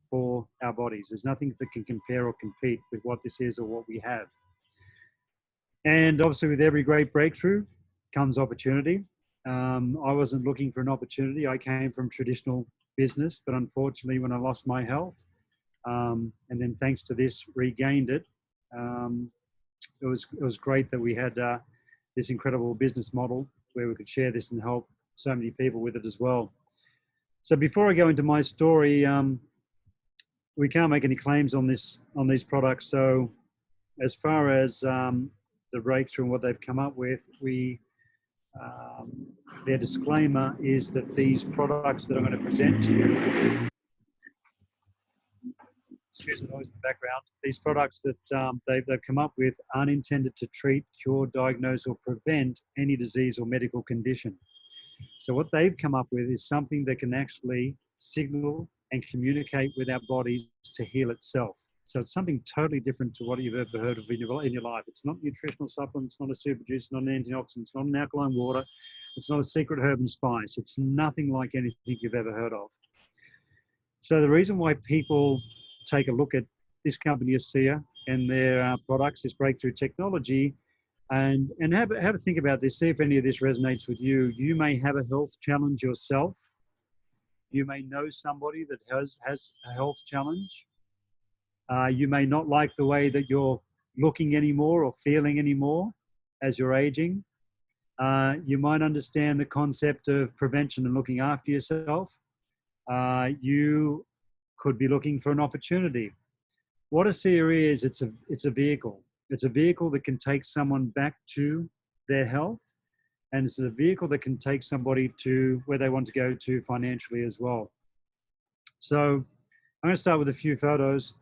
for our bodies. There's nothing that can compare or compete with what this is or what we have. And obviously with every great breakthrough comes opportunity. I wasn't looking for an opportunity. I came from traditional business, but unfortunately when I lost my health, and then thanks to this regained it, it was great that we had this incredible business model where we could share this and help so many people with it as well. So before I go into my story, we can't make any claims on these products. So as far as the breakthrough and what they've come up with, their disclaimer is that these products that I'm going to present to you, excuse the noise in the background, these products that they've come up with aren't intended to treat, cure, diagnose, or prevent any disease or medical condition. So what they've come up with is something that can actually signal and communicate with our bodies to heal itself. So it's something totally different to what you've ever heard of in your life. It's not nutritional supplement, it's not a super juice, it's not an antioxidant, it's not an alkaline water, it's not a secret herb and spice. It's nothing like anything you've ever heard of. So the reason why people take a look at this company, ASEA, and their products, this breakthrough technology, and have a think about this, see if any of this resonates with you. You may have a health challenge yourself. You may know somebody that has a health challenge. You may not like the way that you're looking anymore or feeling anymore as you're aging. You might understand the concept of prevention and looking after yourself. You could be looking for an opportunity. What ASEA is, it's a vehicle. It's a vehicle that can take someone back to their health, and it's a vehicle that can take somebody to where they want to go to financially as well. So I'm going to start with a few photos.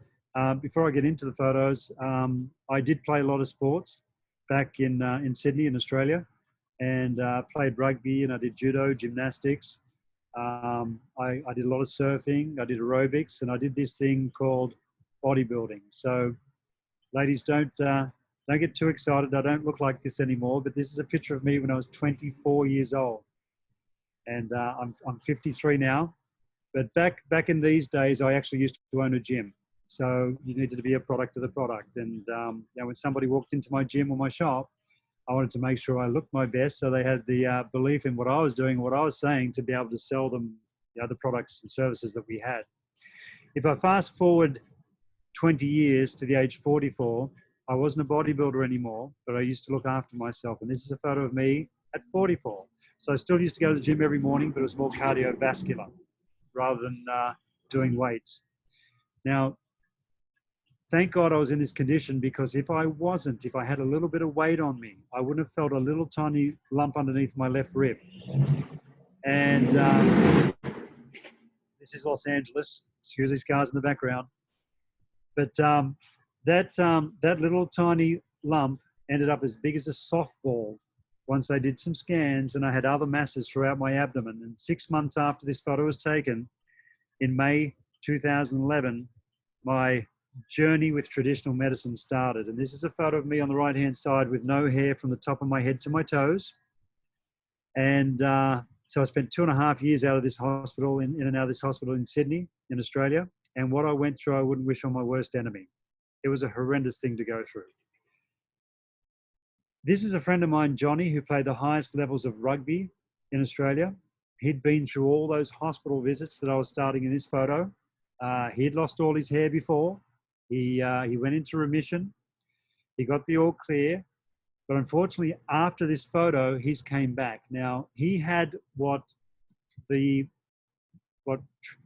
Before I get into the photos, I did play a lot of sports back in Sydney in Australia, and played rugby, and I did judo, gymnastics. I did a lot of surfing, I did aerobics, and I did this thing called bodybuilding. So ladies, don't get too excited. I don't look like this anymore, but this is a picture of me when I was 24 years old. And I'm 53 now. But back in these days, I actually used to own a gym. So you needed to be a product of the product. And when somebody walked into my gym or my shop, I wanted to make sure I looked my best, so they had the belief in what I was doing, what I was saying, to be able to sell them the products and services that we had. If I fast forward 20 years to the age 44, I wasn't a bodybuilder anymore, but I used to look after myself. And this is a photo of me at 44. So I still used to go to the gym every morning, but it was more cardiovascular rather than doing weights. Now, thank God I was in this condition, because if I had a little bit of weight on me, I wouldn't have felt a little tiny lump underneath my left rib. And this is Los Angeles. Excuse these cars in the background. But that little tiny lump ended up as big as a softball once I did some scans, and I had other masses throughout my abdomen. And 6 months after this photo was taken, in May 2011, my journey with traditional medicine started. And this is a photo of me on the right-hand side with no hair from the top of my head to my toes. And so I spent 2.5 years out of this hospital, in and out of this hospital in Sydney, in Australia. And what I went through, I wouldn't wish on my worst enemy. It was a horrendous thing to go through. This is a friend of mine, Johnny, who played the highest levels of rugby in Australia. He'd been through all those hospital visits that I was starting in this photo. He'd lost all his hair before. He went into remission. He got the all clear. But unfortunately, after this photo, he's came back. Now, he had what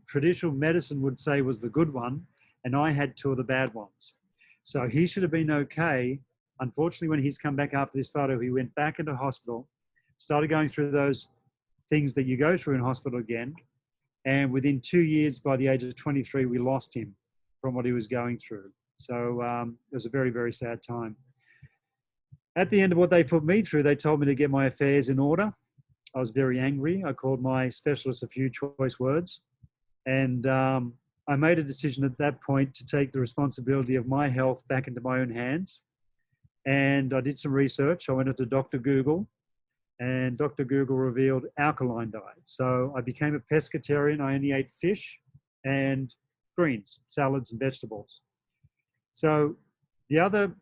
traditional medicine would say was the good one, and I had 2 of the bad ones. So he should have been okay. Unfortunately, when he's come back after this photo, he went back into hospital, started going through those things that you go through in hospital again. And within 2 years, by the age of 23, we lost him from what he was going through. So it was a very, very sad time. At the end of what they put me through, they told me to get my affairs in order. I was very angry. I called my specialist a few choice words. And I made a decision at that point to take the responsibility of my health back into my own hands. And I did some research. I went into Dr. Google, and Dr. Google revealed alkaline diet. So I became a pescatarian. I only ate fish and greens, salads, and vegetables. So the other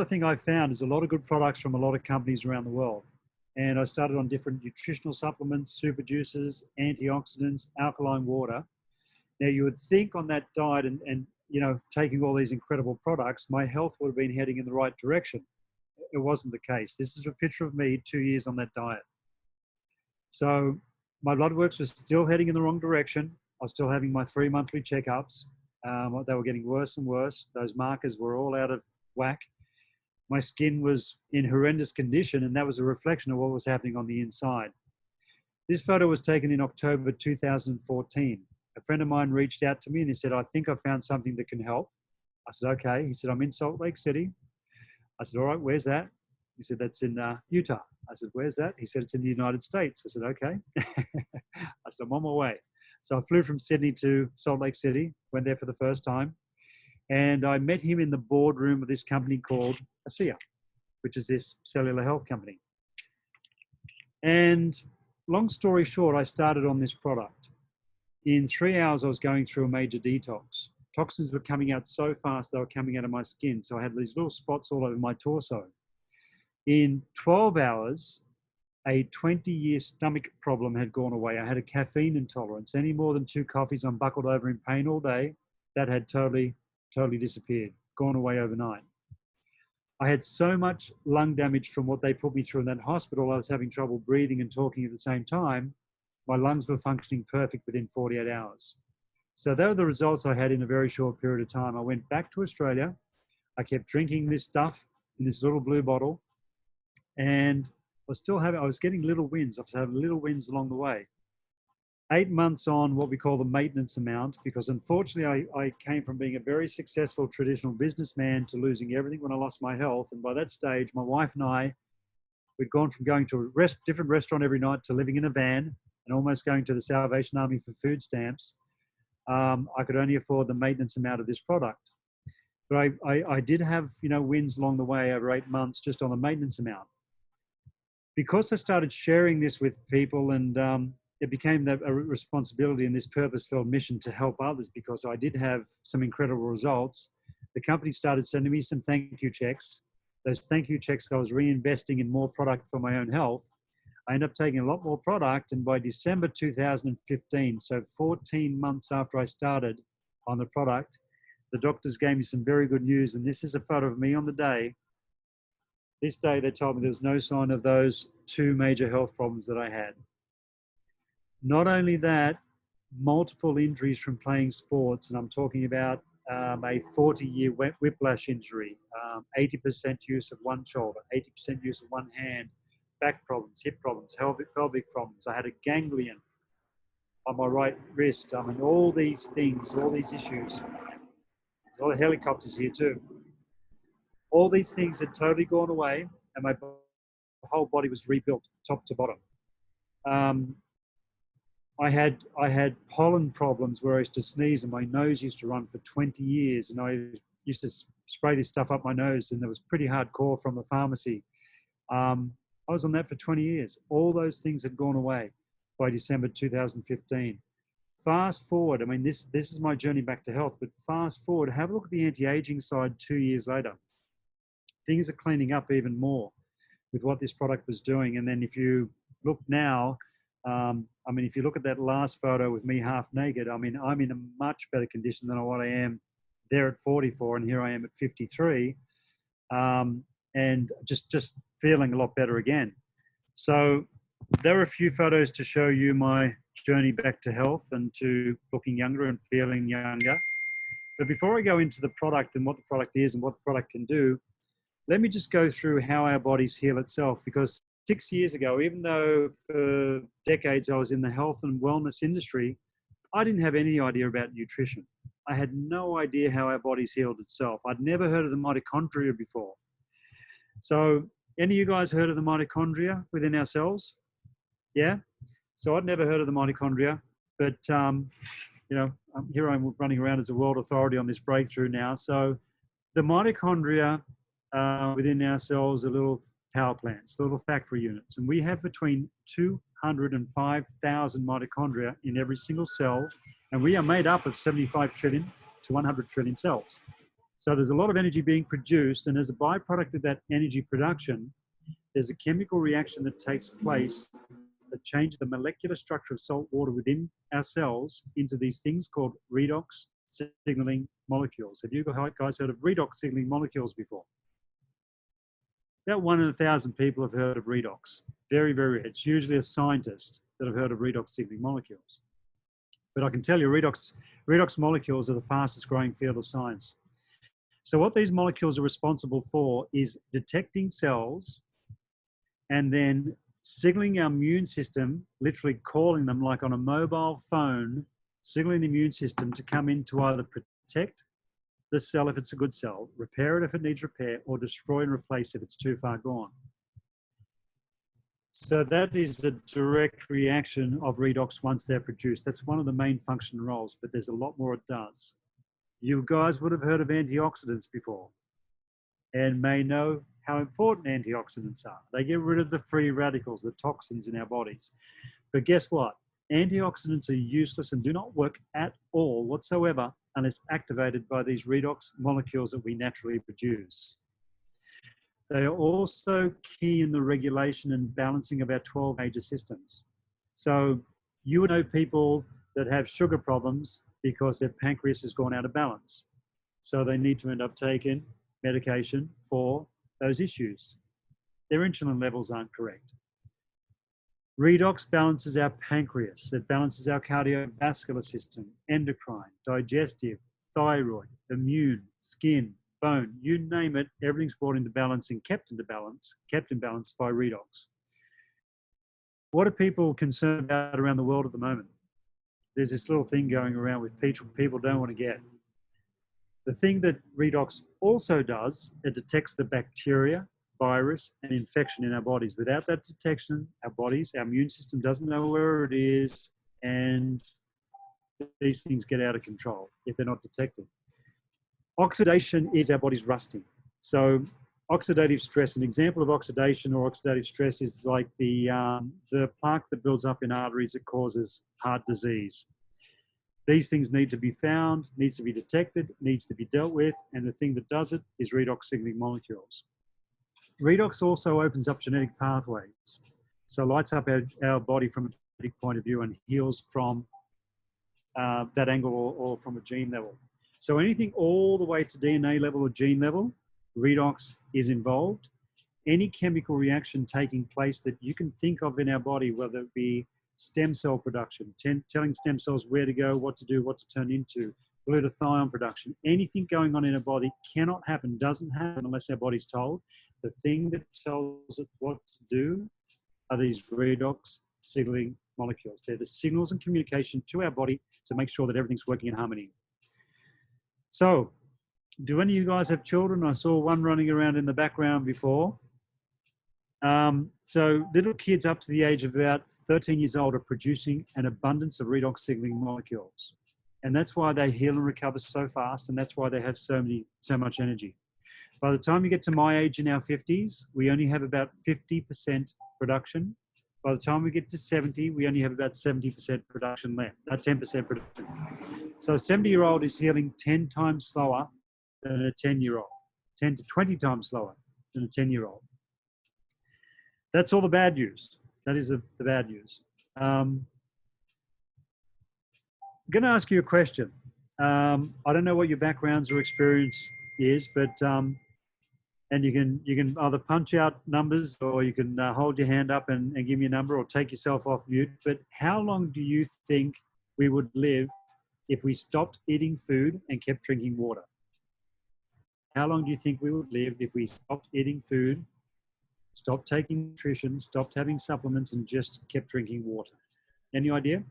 thing I found is a lot of good products from a lot of companies around the world. And I started on different nutritional supplements, super juices, antioxidants, alkaline water. Now you would think on that diet and you know, taking all these incredible products, my health would have been heading in the right direction. It wasn't the case. This is a picture of me 2 years on that diet. So my blood works were still heading in the wrong direction. I was still having my 3 monthly checkups. They were getting worse and worse. Those markers were all out of whack. My skin was in horrendous condition, and that was a reflection of what was happening on the inside. This photo was taken in October 2014. A friend of mine reached out to me and he said, I think I found something that can help. I said, okay. He said, I'm in Salt Lake City. I said, all right, where's that? He said, that's in Utah. I said, where's that? He said, it's in the United States. I said, okay. I said, I'm on my way. So I flew from Sydney to Salt Lake City, went there for the first time. And I met him in the boardroom of this company called ASEA, which is this cellular health company. And long story short, I started on this product. In 3 hours, I was going through a major detox. Toxins were coming out so fast, they were coming out of my skin. So I had these little spots all over my torso. In 12 hours, a 20-year stomach problem had gone away. I had a caffeine intolerance. Any more than 2 coffees, I'm buckled over in pain all day. That had totally disappeared, gone away overnight. I had so much lung damage from what they put me through in that hospital. I was having trouble breathing and talking at the same time. My lungs were functioning perfect within 48 hours. So those were the results I had in a very short period of time. I went back to Australia. I kept drinking this stuff in this little blue bottle, and I was getting little wins. I was having little wins along the way. 8 months on what we call the maintenance amount, because unfortunately I came from being a very successful traditional businessman to losing everything when I lost my health. And by that stage, my wife and I, we'd gone from going to a different restaurant every night to living in a van and almost going to the Salvation Army for food stamps. I could only afford the maintenance amount of this product. But I did have, you know, wins along the way over 8 months just on the maintenance amount. Because I started sharing this with people, and it became a responsibility and this purpose-filled mission to help others, because I did have some incredible results. The company started sending me some thank you checks. Those thank you checks, I was reinvesting in more product for my own health. I ended up taking a lot more product, and by December 2015, so 14 months after I started on the product, the doctors gave me some very good news, and this is a photo of me on the day. This day, they told me there was no sign of those 2 major health problems that I had. Not only that, multiple injuries from playing sports, and I'm talking about a 40-year whiplash injury, 80% use of one shoulder, 80% use of one hand, back problems, hip problems, pelvic problems. I had a ganglion on my right wrist. I mean, all these things, all these issues. There's a lot of helicopters here too. All these things had totally gone away, and my whole body was rebuilt top to bottom. I had pollen problems where I used to sneeze and my nose used to run for 20 years, and I used to spray this stuff up my nose, and it was pretty hardcore from the pharmacy. I was on that for 20 years. All those things had gone away by December 2015. Fast forward, I mean, this is my journey back to health, but fast forward, have a look at the anti-aging side 2 years later. Things are cleaning up even more with what this product was doing. And then if you look now, I mean, if you look at that last photo with me half naked, I mean, I'm in a much better condition than what I am there at 44, and here I am at 53. And just feeling a lot better again. So there are a few photos to show you my journey back to health and to looking younger and feeling younger. But before I go into the product and what the product is and what the product can do, let me just go through how our bodies heal itself. Because 6 years ago, even though for decades I was in the health and wellness industry, I didn't have any idea about nutrition. I had no idea how our bodies healed itself. I'd never heard of the mitochondria before. So any of you guys heard of the mitochondria within our cells? Yeah? So I'd never heard of the mitochondria, but you know, here I'm running around as a world authority on this breakthrough now. So the mitochondria within our cells are little power plants, little factory units, and we have between 200 805,000 mitochondria in every single cell, and we are made up of 75 trillion to 100 trillion cells. So there's a lot of energy being produced, and as a byproduct of that energy production, there's a chemical reaction that takes place that changes the molecular structure of salt water within our cells into these things called redox signaling molecules. Have you guys heard of redox signaling molecules before? About 1 in 1,000 people have heard of redox. Very, very rare. It's usually a scientist that have heard of redox signaling molecules. But I can tell you redox molecules are the fastest growing field of science. So what these molecules are responsible for is detecting cells and then signaling our immune system, literally calling them like on a mobile phone, signaling the immune system to come in to either protect the cell if it's a good cell, repair it if it needs repair, or destroy and replace if it's too far gone. So that is the direct reaction of redox once they're produced. That's one of the main function roles, but there's a lot more it does. You guys would have heard of antioxidants before and may know how important antioxidants are. They get rid of the free radicals, the toxins in our bodies. But guess what? Antioxidants are useless and do not work at all whatsoever unless activated by these redox molecules that we naturally produce. They are also key in the regulation and balancing of our 12 major systems. So you would know people that have sugar problems because their pancreas has gone out of balance. So they need to end up taking medication for those issues. Their insulin levels aren't correct. Redox balances our pancreas. It balances our cardiovascular system, endocrine, digestive, thyroid, immune, skin, bone, you name it, everything's brought into balance and kept in balance by redox. What are people concerned about around the world at the moment? There's this little thing going around with people don't want to get. The thing that redox also does, it detects the bacteria, virus, and infection in our bodies. Without that detection, our immune system doesn't know where it is, and these things get out of control if they're not detected. Oxidation is our body's rusting. So oxidative stress, an example of oxidation or oxidative stress is like the plaque that builds up in arteries that causes heart disease. These things need to be found, needs to be detected, needs to be dealt with, and the thing that does it is redox signaling molecules. Redox also opens up genetic pathways. So lights up our body from a genetic point of view and heals from that angle or from a gene level. So anything all the way to DNA level or gene level, redox is involved. Any chemical reaction taking place that you can think of in our body, whether it be stem cell production, telling stem cells where to go, what to do, what to turn into, glutathione production, anything going on in our body cannot happen, doesn't happen unless our body's told. The thing that tells it what to do are these redox signaling molecules. They're the signals and communication to our body to make sure that everything's working in harmony. So, do any of you guys have children? I saw one running around in the background before. So little kids up to the age of about 13 years old are producing an abundance of redox signaling molecules. And that's why they heal and recover so fast, and that's why they have so much energy. By the time you get to my age in our 50s, we only have about 50% production. By the time we get to 70, we only have about 70% production left, 10% production. So a 70-year-old is healing 10 times slower than a 10-year-old, 10 to 20 times slower than a 10-year-old. That's all the bad news. That is the bad news. I'm going to ask you a question. I don't know what your backgrounds or experience is, but and you can either punch out numbers or you can hold your hand up and give me a number or take yourself off mute. But how long do you think we would live if we stopped eating food and kept drinking water? How long do you think we would live if we stopped eating food, stopped taking nutrition, stopped having supplements, and just kept drinking water? Any idea?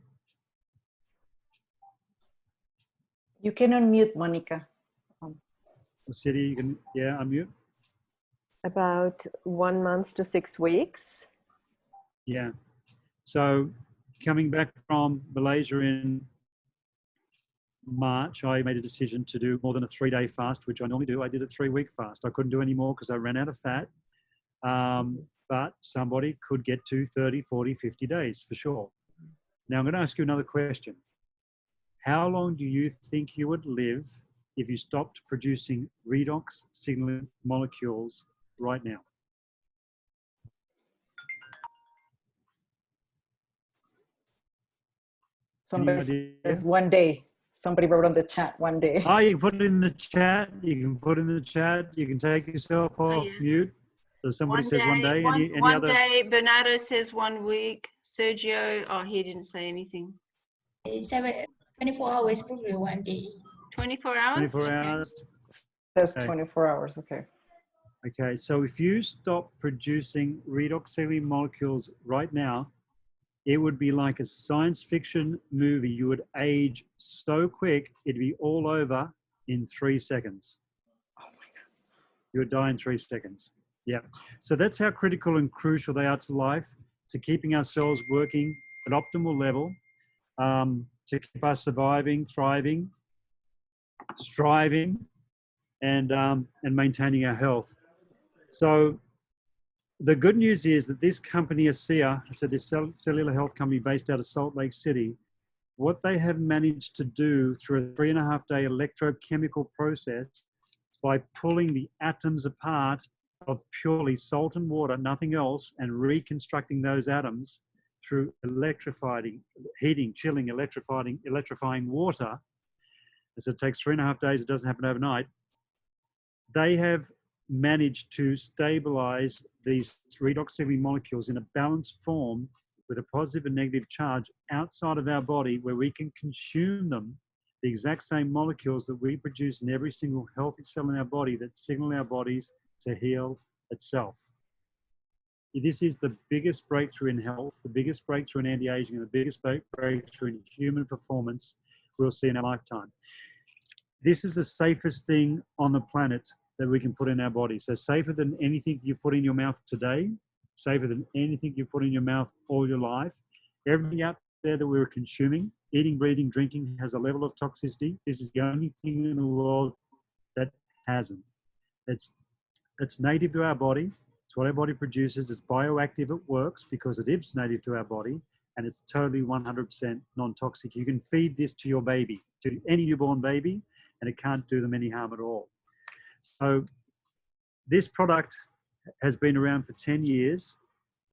You can unmute, Monica. City, you can, yeah, unmute. About 1 month to 6 weeks. Yeah. So coming back from Malaysia in March, I made a decision to do more than a 3-day fast, which I normally do. I did a 3-week fast. I couldn't do any more because I ran out of fat. but somebody could get to 30, 40, 50 days for sure. Now, I'm going to ask you another question. How long do you think you would live if you stopped producing redox signaling molecules right now? Somebody idea? says 1 day. Somebody wrote on the chat 1 day. Oh, you can put it in the chat. You can put it in the chat. You can take yourself off mute. So somebody says 1 day. Any one other? day. Bernardo says 1 week. Sergio, oh, he didn't say anything. 24 hours, probably 1 day. 24 hours? 24 Okay. hours. That's Okay. 24 hours. Okay. Okay, so if you stop producing redox signaling molecules right now, it would be like a science fiction movie. You would age so quick, it'd be all over in 3 seconds. Oh my God. You would die in 3 seconds. Yeah. So that's how critical and crucial they are to life, to keeping our cells working at optimal level, to keep us surviving, thriving, striving, and maintaining our health. So the good news is that this company, ASEA, so this cellular health company based out of Salt Lake City, what they have managed to do through a 3.5-day electrochemical process by pulling the atoms apart of purely salt and water, nothing else, and reconstructing those atoms through electrifying, heating, chilling, electrifying water. As it takes 3.5 days, it doesn't happen overnight. They have managed to stabilize these redox signaling molecules in a balanced form with a positive and negative charge outside of our body, where we can consume them, the exact same molecules that we produce in every single healthy cell in our body that signal our bodies to heal itself. This is the biggest breakthrough in health, the biggest breakthrough in anti-aging, and the biggest breakthrough in human performance we'll see in our lifetime. This is the safest thing on the planet that we can put in our body. So safer than anything you've put in your mouth today, safer than anything you've put in your mouth all your life. Everything out there that we're consuming, eating, breathing, drinking, has a level of toxicity. This is the only thing in the world that hasn't. It's native to our body. It's what our body produces. It's bioactive. It works because it is native to our body, and it's totally 100% non-toxic. You can feed this to your baby, to any newborn baby, and it can't do them any harm at all. So this product has been around for 10 years.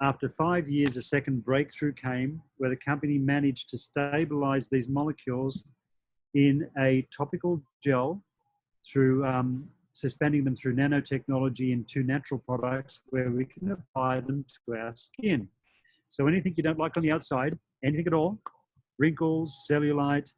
After 5 years, a second breakthrough came where the company managed to stabilize these molecules in a topical gel through suspending them through nanotechnology in 2 natural products where we can apply them to our skin. So anything you don't like on the outside, anything at all, wrinkles, cellulite,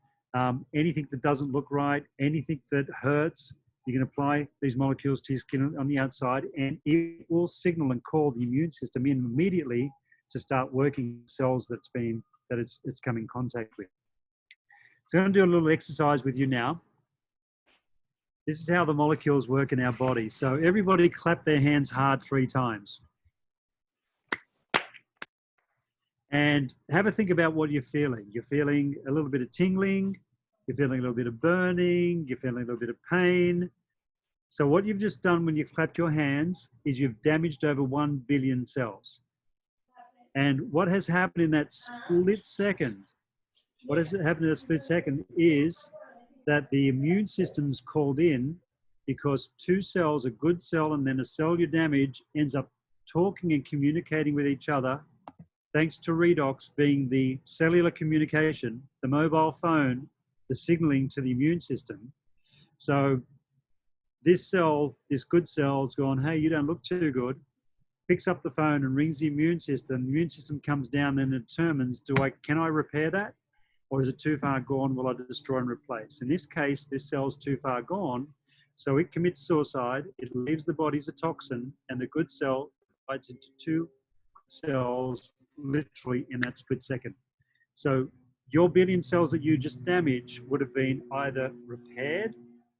anything that doesn't look right, anything that hurts, you can apply these molecules to your skin on the outside, and it will signal and call the immune system in immediately to start working cells that it's come in contact with. So I'm going to do a little exercise with you now. This is how the molecules work in our body. So everybody clap their hands hard 3 times. And have a think about what you're feeling. You're feeling a little bit of tingling. You're feeling a little bit of burning. You're feeling a little bit of pain. So what you've just done when you've clapped your hands is you've damaged over 1 billion cells. And what has happened in that split second, is that the immune system's called in because 2 cells, a good cell and then a cell you damage, ends up talking and communicating with each other, thanks to redox being the cellular communication, the mobile phone, the signaling to the immune system. So this cell, this good cell's gone, hey, you don't look too good, picks up the phone and rings the immune system. The immune system comes down and determines, can I repair that? Or is it too far gone? Will I destroy and replace? In this case, this cell's too far gone, so it commits suicide. It leaves the body as a toxin, and the good cell divides into 2 cells literally in that split second. So your billion cells that you just damaged would have been either repaired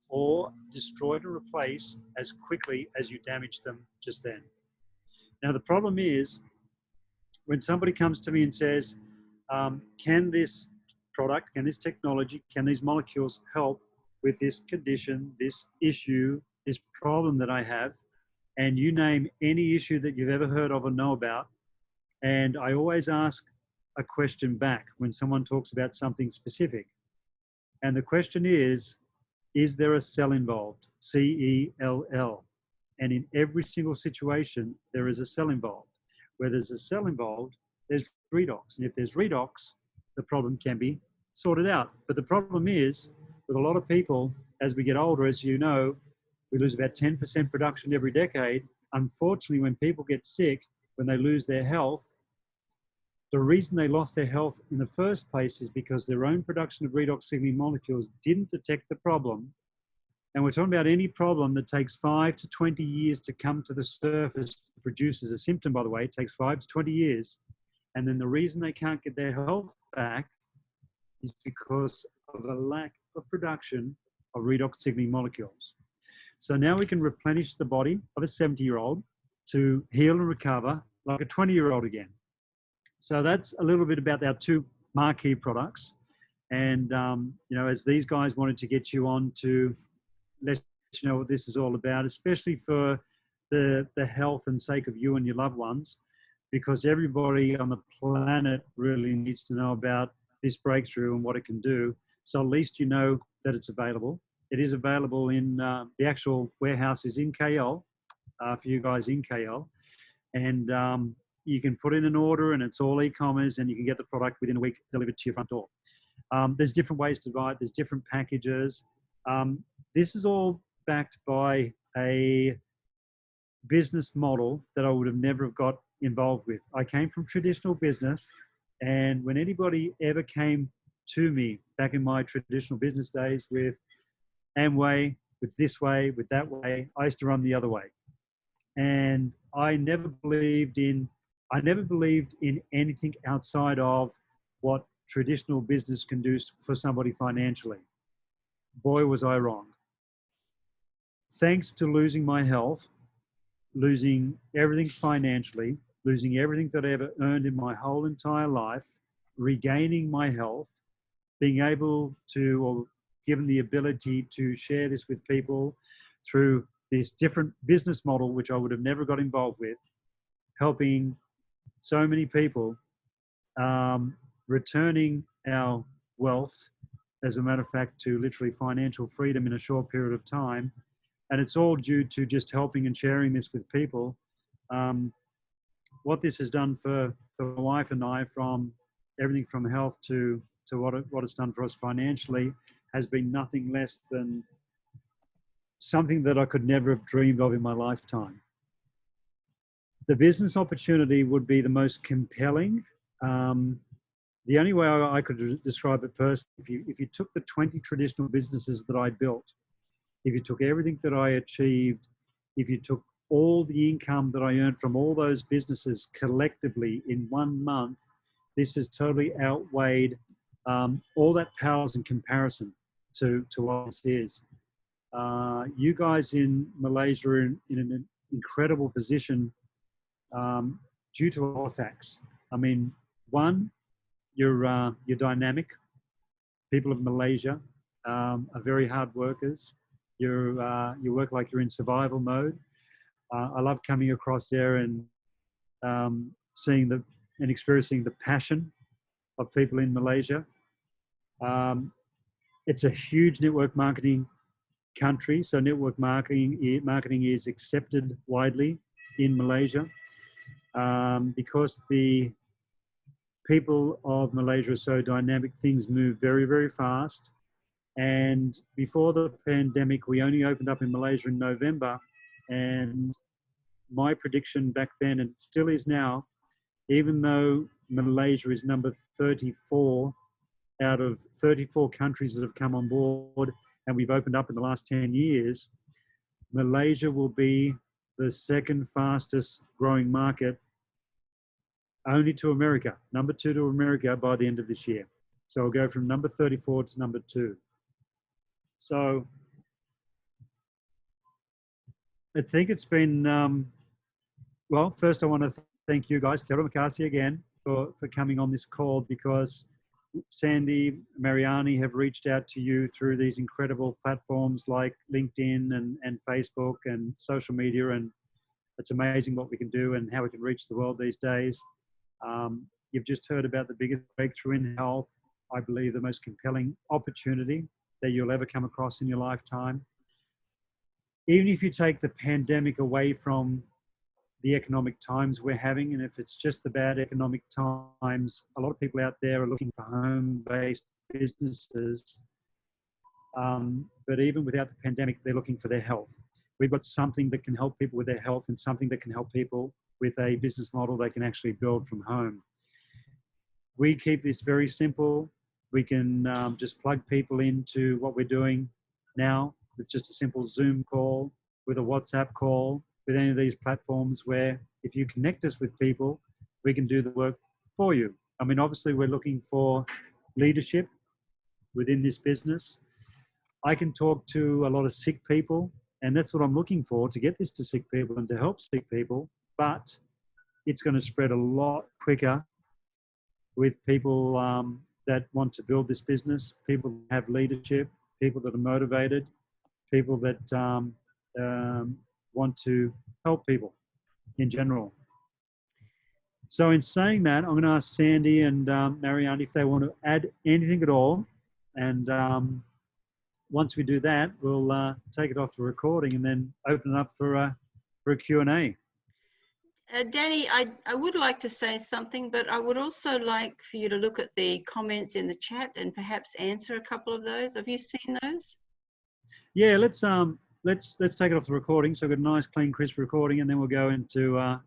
or destroyed or replaced as quickly as you damaged them just then. Now, the problem is when somebody comes to me and says, can this product, can this technology, can these molecules help with this condition, this issue, this problem that I have? and you name any issue that you've ever heard of or know about. And I always ask a question back when someone talks about something specific. And the question is there a cell involved? C-E-L-L. And in every single situation, there is a cell involved. Where there's a cell involved, there's redox. And if there's redox, the problem can be sorted out. But the problem is, with a lot of people, as we get older, as you know, we lose about 10% production every decade. Unfortunately, when people get sick, when they lose their health, the reason they lost their health in the first place is because their own production of redox signaling molecules didn't detect the problem. And we're talking about any problem that takes 5 to 20 years to come to the surface, produces a symptom, by the way, it takes 5 to 20 years. And then the reason they can't get their health back is because of a lack of production of redox signaling molecules. So now we can replenish the body of a 70-year-old to heal and recover like a 20-year-old again. So that's a little bit about our two marquee products. And, you know, as these guys wanted to get you on to let you know what this is all about, especially for the health and sake of you and your loved ones, because everybody on the planet really needs to know about this breakthrough and what it can do. So at least you know that it's available. It is available in the actual warehouse is in KL, for you guys in KL. And you can put in an order and it's all e-commerce and you can get the product within a week delivered to your front door. There's different ways to buy it. There's different packages. This is all backed by a business model that I would have never have got involved with. I came from traditional business, and when anybody ever came to me back in my traditional business days with Amway, with this way, with that way, I used to run the other way. And I never believed in anything outside of what traditional business can do for somebody financially. Boy, was I wrong. Thanks to losing my health, losing everything financially, losing everything that I ever earned in my whole entire life, regaining my health, being able to, or given the ability to share this with people through this different business model, which I would have never got involved with, helping so many people, returning our wealth, as a matter of fact, to literally financial freedom in a short period of time. And it's all due to just helping and sharing this with people. What this has done for my wife and I, from everything from health to what it's done for us financially, has been nothing less than something that I could never have dreamed of in my lifetime. The business opportunity would be the most compelling. The only way I could describe it personally, if you took the 20 traditional businesses that I built, if you took everything that I achieved, if you took all the income that I earned from all those businesses collectively in 1 month, this has totally outweighed all that pales in comparison to what this is. You guys in Malaysia are in an incredible position due to a lot of facts. I mean, one, you're dynamic. People of Malaysia are very hard workers. You work like you're in survival mode. I love coming across there and seeing and experiencing the passion of people in Malaysia. It's a huge network marketing country, so network marketing is accepted widely in Malaysia because the people of Malaysia are so dynamic. Things move very, very fast. And before the pandemic, we only opened up in Malaysia in November. And my prediction back then, and it still is now, even though Malaysia is number 34 out of 34 countries that have come on board, and we've opened up in the last 10 years, Malaysia will be the second fastest growing market, only to America, number 2 to America by the end of this year. So we'll go from number 34 to number 2. So I think it's been, well, first I want to thank you guys, Terra Makasi again, for coming on this call, because Sandy, Mariani have reached out to you through these incredible platforms like LinkedIn and Facebook and social media. And It's amazing what we can do and how we can reach the world these days. You've just heard about the biggest breakthrough in health. I believe the most compelling opportunity that you'll ever come across in your lifetime. Even if you take the pandemic away from the economic times we're having, and if it's just the bad economic times, a lot of people out there are looking for home-based businesses. But even without the pandemic, they're looking for their health. We've got something that can help people with their health and something that can help people with a business model they can actually build from home. We keep this very simple. We can just plug people into what we're doing now with just a simple Zoom call, with a WhatsApp call, with any of these platforms where if you connect us with people, we can do the work for you. I mean, obviously we're looking for leadership within this business. I can talk to a lot of sick people, and that's what I'm looking for, to get this to sick people and to help sick people, but it's going to spread a lot quicker with people that want to build this business, people that have leadership, people that are motivated, people that want to help people in general. So in saying that, I'm going to ask Sandy and Marianne if they want to add anything at all. And once we do that, we'll take it off the recording and then open it up for a Q&A. Danny, I would like to say something, but I would also like for you to look at the comments in the chat and perhaps answer a couple of those. Have you seen those? Yeah, let's take it off the recording. So we've got a nice, clean, crisp recording, and then we'll go into